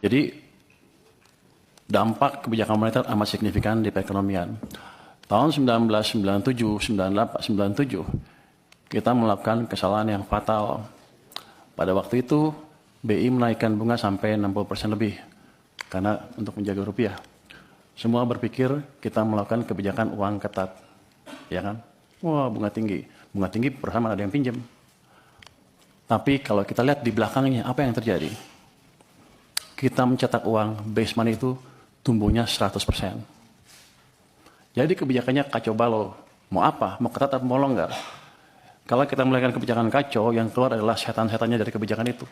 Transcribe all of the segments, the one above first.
Jadi dampak kebijakan moneter amat signifikan di perekonomian. Tahun 1997, 98, 97, kita melakukan kesalahan yang fatal. Pada waktu itu, BI menaikkan bunga sampai 60% lebih, karena untuk menjaga rupiah. Semua berpikir kita melakukan kebijakan uang ketat, ya kan? Wah, bunga tinggi perusahaan ada yang pinjam. Tapi kalau kita lihat di belakangnya, apa yang terjadi? Kita mencetak uang, base money itu tumbuhnya 100%. Jadi kebijakannya kacau balau. Mau apa? Mau ketat atau mau longgar? Kalau kita melakukan kebijakan kacau, yang keluar adalah setan-setannya dari kebijakan itu.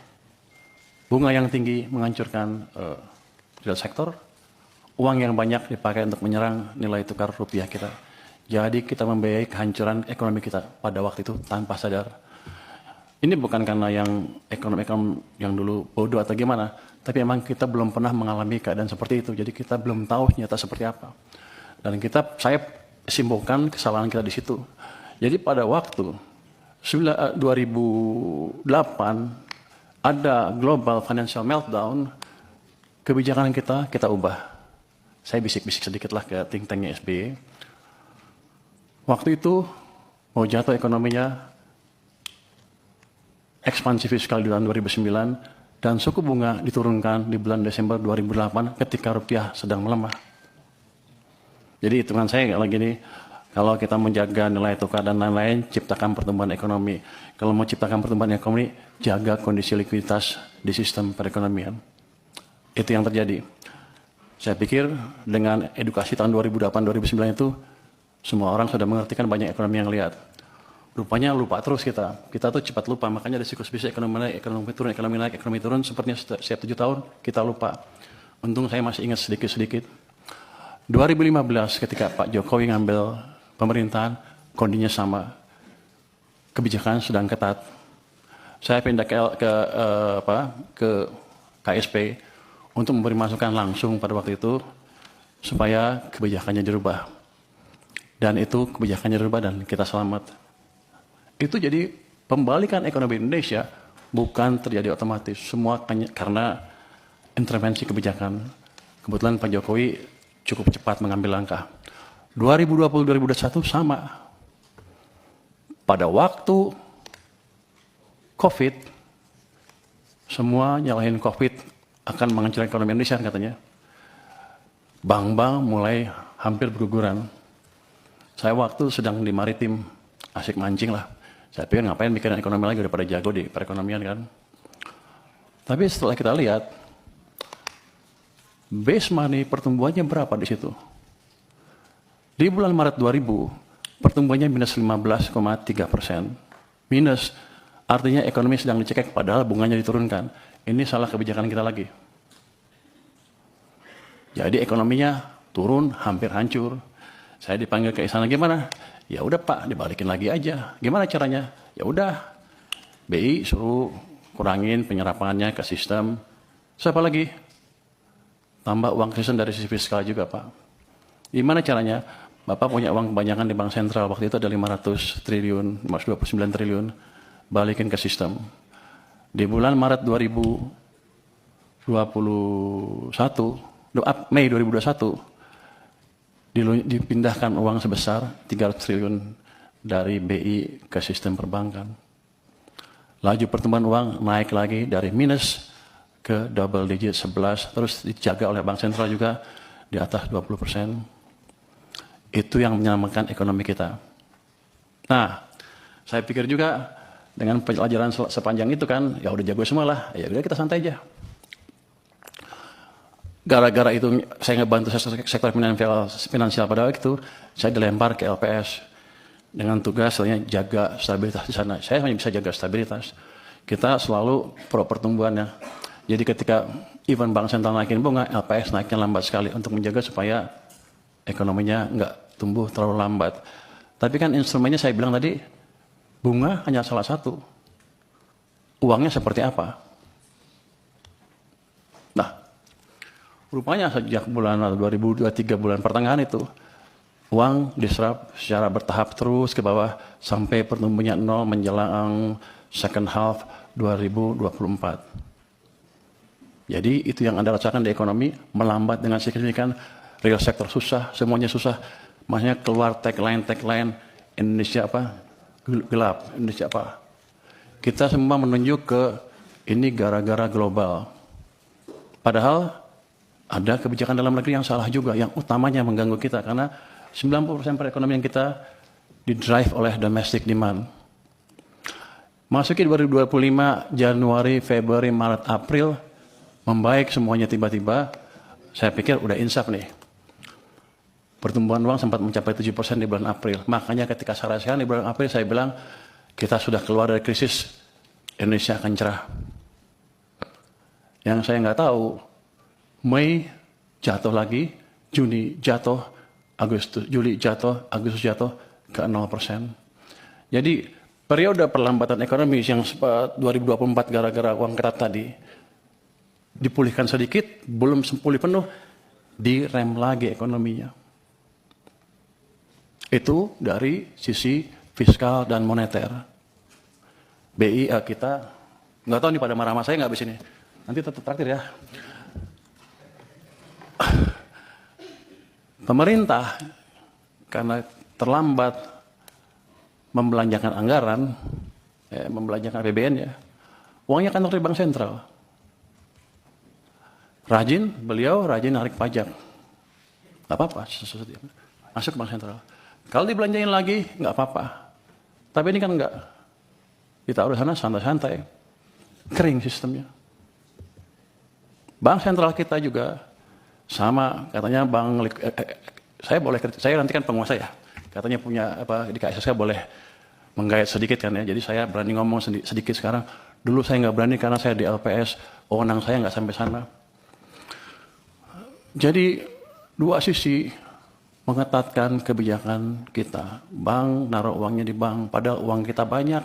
Bunga yang tinggi menghancurkan real sektor, uang yang banyak dipakai untuk menyerang nilai tukar rupiah kita. Jadi kita membiayai kehancuran ekonomi kita pada waktu itu tanpa sadar. Ini bukan karena yang ekonom-ekonom yang dulu bodoh atau gimana, tapi memang kita belum pernah mengalami keadaan seperti itu. Jadi kita belum tahu nyata seperti apa. Dan saya simpulkan kesalahan kita di situ. Jadi pada waktu 2008 ada global financial meltdown, kebijakan kita ubah. Saya bisik-bisik sedikit lah ke think tanknya SBY. Waktu itu mau jatuh ekonominya, ekspansi fiskal di tahun 2009, dan suku bunga diturunkan di bulan Desember 2008 ketika rupiah sedang melemah. Jadi hitungan saya lagi nih, kalau kita menjaga nilai tukar dan lain-lain, ciptakan pertumbuhan ekonomi. Kalau mau ciptakan pertumbuhan ekonomi, jaga kondisi likuiditas di sistem perekonomian. Itu yang terjadi. Saya pikir dengan edukasi tahun 2008-2009 itu, semua orang sudah mengerti kan banyak ekonomi yang lihat. Rupanya lupa terus kita. Kita tuh cepat lupa, makanya ada siklus bisnis ekonomi naik, ekonomi turun, sepertinya setiap 7 tahun kita lupa. Untung saya masih ingat sedikit-sedikit. 2015 ketika Pak Jokowi ngambil pemerintahan, kondisinya sama. Kebijakan sedang ketat. Saya pindah ke KSP untuk memberi masukan langsung pada waktu itu supaya kebijakannya dirubah. Dan itu kebijakannya dirubah dan kita selamat. Itu jadi pembalikan ekonomi Indonesia bukan terjadi otomatis. Semua karena intervensi kebijakan. Kebetulan Pak Jokowi cukup cepat mengambil langkah. 2020-2021 sama. Pada waktu COVID, semua nyalahin COVID akan menghancurkan ekonomi Indonesia katanya. Bank-bank mulai hampir berguguran. Saya waktu sedang di maritim, asik mancing lah. Saya pikir ngapain mikirin ekonomi lagi, udah pada jago di perekonomian kan. Tapi setelah kita lihat, base money pertumbuhannya berapa di situ? Di bulan Maret 2000, pertumbuhannya minus 15,3%. Minus, artinya ekonomi sedang dicekek padahal bunganya diturunkan. Ini salah kebijakan kita lagi. Jadi ekonominya turun, hampir hancur. Saya dipanggil ke istana, gimana? Ya udah Pak, dibalikin lagi aja. Gimana caranya? Ya udah, BI suruh kurangin penyerapannya ke sistem. Siapa lagi? Tambah uang sistem dari sisi fiskal juga Pak. Gimana caranya? Bapak punya uang kebanyakan di Bank Sentral, waktu itu ada 500 triliun, 529 triliun, balikin ke sistem. Di bulan Maret 2021, Mei 2021, dipindahkan uang sebesar 300 triliun dari BI ke sistem perbankan. Laju pertumbuhan uang naik lagi dari minus ke double digit 11, terus dijaga oleh Bank Sentral juga di atas 20%. Itu yang menyelamatkan ekonomi kita. Nah, saya pikir juga dengan pelajaran sepanjang itu kan, ya udah jago semua lah, ya udah kita santai aja. Gara-gara itu saya ngebantu sektor finansial pada waktu itu, saya dilempar ke LPS dengan tugas jaga stabilitas di sana. Saya hanya bisa jaga stabilitas. Kita selalu pro pertumbuhannya. Jadi ketika even Bank Sentral naikin bunga, LPS naiknya lambat sekali untuk menjaga supaya ekonominya nggak tumbuh terlalu lambat. Tapi kan instrumennya saya bilang tadi, bunga hanya salah satu. Uangnya seperti apa? Nah, rupanya sejak bulan 2023 bulan pertengahan itu, uang diserap secara bertahap terus ke bawah sampai pertumbuhannya 0 menjelang second half 2024. Jadi itu yang Anda rasakan di ekonomi, melambat dengan signifikan, real sektor susah, semuanya susah. Makanya keluar tagline Indonesia apa? Gelap, Indonesia apa? Kita semua menunjuk ke ini gara-gara global. Padahal ada kebijakan dalam negeri yang salah juga, yang utamanya mengganggu kita karena 90% perekonomian kita didrive oleh domestic demand. Masuki 2025, Januari, Februari, Maret, April, membaik semuanya tiba-tiba, saya pikir udah insaf nih. Pertumbuhan uang sempat mencapai 7% di bulan April. Makanya ketika saya rasakan di bulan April, saya bilang, kita sudah keluar dari krisis, Indonesia akan cerah. Yang saya nggak tahu, Mei jatuh lagi, Juni jatuh, Juli jatuh, Agustus jatuh ke 0%. Jadi periode perlambatan ekonomi yang 2024 gara-gara uang ketat tadi, dipulihkan sedikit, belum pulih penuh, direm lagi ekonominya. Itu dari sisi fiskal dan moneter. BI kita, nggak tahu nih pada marah sama saya nggak habis ini. Nanti tetap traktir ya. Pemerintah, karena terlambat membelanjakan anggaran, membelanjakan APBN ya, uangnya kan dari Bank Sentral. Beliau rajin narik pajak. Nggak apa-apa, masuk Bank Sentral. Kalau dibelanjain lagi, nggak apa-apa. Tapi ini kan nggak. Ditaruh sana santai-santai. Kering sistemnya. Bank Sentral kita juga sama, katanya saya nanti kan penguasa ya. Katanya punya di KSS saya boleh menggait sedikit kan ya. Jadi saya berani ngomong sedikit sekarang. Dulu saya nggak berani karena saya di LPS, wewenang saya nggak sampai sana. Jadi dua sisi mengetatkan kebijakan kita. Bank naruh uangnya di bank, padahal uang kita banyak.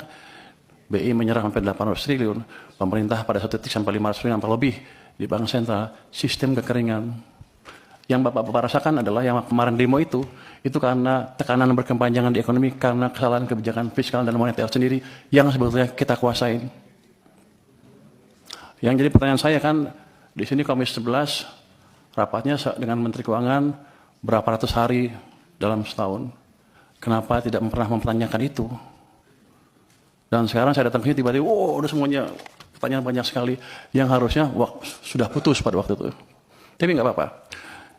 BI menyerah sampai 800 triliun, pemerintah pada satu titik sampai 500 triliun atau lebih di Bank Sentral, sistem kekeringan. Yang Bapak rasakan adalah yang kemarin demo itu karena tekanan berkepanjangan di ekonomi, karena kesalahan kebijakan fiskal dan moneter sendiri yang sebetulnya kita kuasain. Yang jadi pertanyaan saya kan, di sini Komisi 11 rapatnya dengan Menteri Keuangan berapa ratus hari dalam setahun. Kenapa tidak pernah mempertanyakan itu? Dan sekarang saya datang ke sini tiba-tiba, udah semuanya pertanyaan banyak sekali yang harusnya sudah putus pada waktu itu. Tapi nggak apa-apa.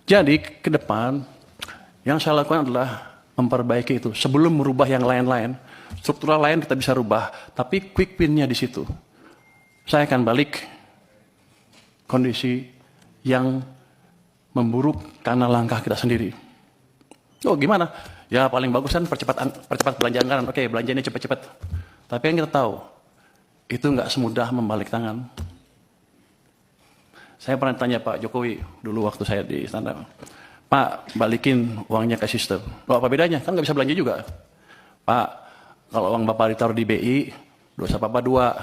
Jadi ke depan yang saya lakukan adalah memperbaiki itu sebelum merubah yang lain-lain. Struktural lain kita bisa rubah, tapi quick win-nya di situ. Saya akan balik kondisi yang memburuk karena langkah kita sendiri. Oh gimana? Ya paling bagus kan percepat belanja anggaran. Oke, belanjanya cepat-cepat. Tapi yang kita tahu, itu nggak semudah membalik tangan. Saya pernah tanya Pak Jokowi dulu waktu saya di istana, Pak, balikin uangnya ke sistem. Loh, apa bedanya? Kan nggak bisa belanja juga. Pak, kalau uang Bapak ditaruh di BI, dosa Bapak dua.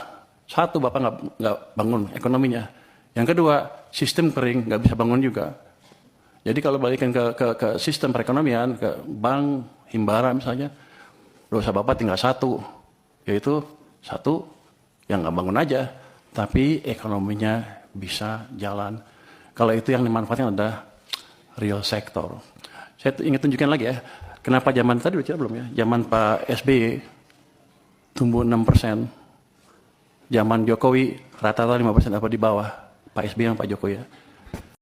Satu, Bapak nggak bangun ekonominya. Yang kedua, sistem kering, nggak bisa bangun juga. Jadi kalau balikin ke sistem perekonomian, ke bank, himbara misalnya, dosa Bapak tinggal satu, yaitu satu yang nggak bangun aja, tapi ekonominya bisa jalan. Kalau itu yang dimanfaatkan ada real sektor. Saya ingin tunjukkan lagi ya, kenapa zaman tadi udah belum ya? Zaman Pak SBY tumbuh 6%, zaman Jokowi rata-rata 5% apa di bawah Pak SBY dan Pak Jokowi ya.